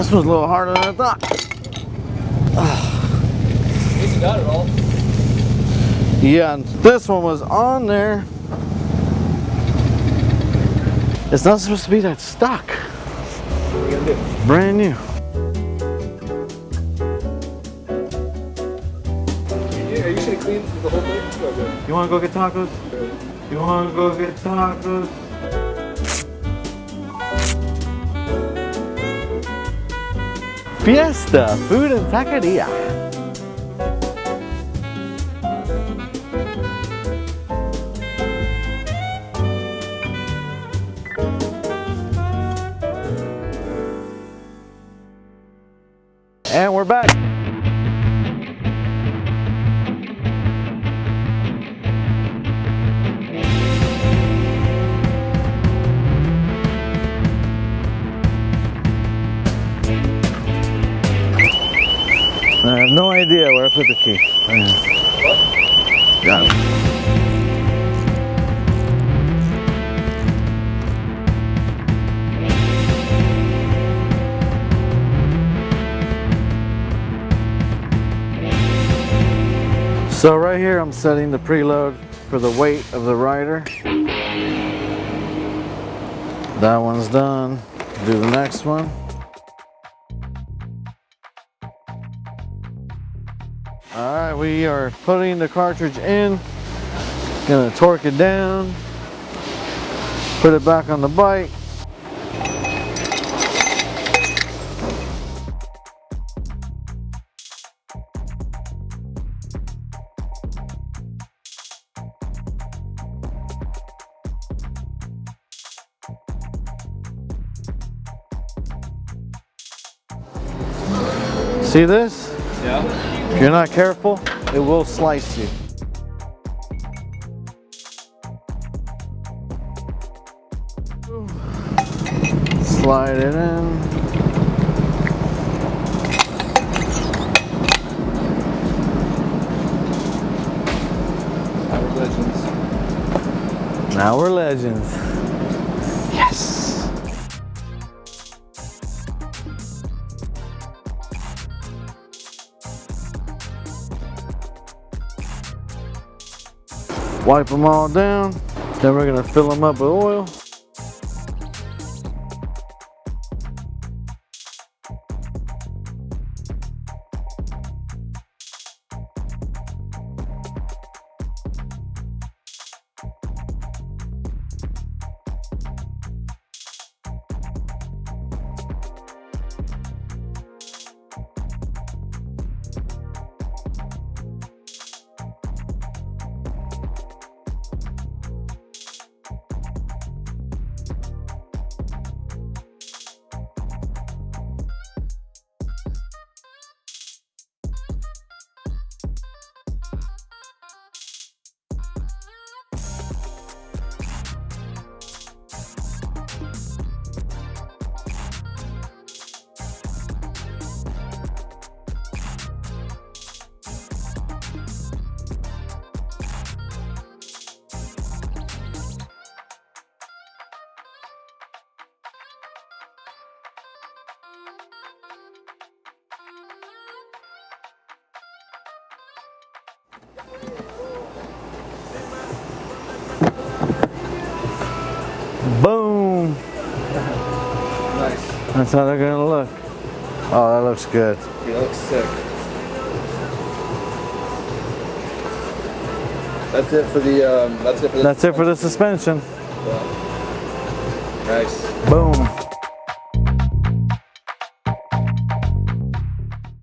This was a little harder than I thought. At least you got it all. Yeah, and this one was on there. It's not supposed to be that stuck. What are you gonna do? Brand new. You should have cleaned the whole thing. Okay. You want to go get tacos? You want to go get tacos? Fiesta Food and Taqueria. And we're back. I have no idea where I put the key. What? Got it. So right here I'm setting the preload for the weight of the rider. That one's done. Do the next one. Alright, we are putting the cartridge in. Gonna torque it down. Put it back on the bike. See this? Yeah. If you're not careful, it will slice you. Slide it in. Now we're legends. Now we're legends. Yes! Wipe them all down. Then we're gonna fill them up with oil. Boom! Nice. That's how they're gonna look. Oh, that looks good. He looks sick. That's it for the. That's it for the suspension. Yeah. Nice. Boom.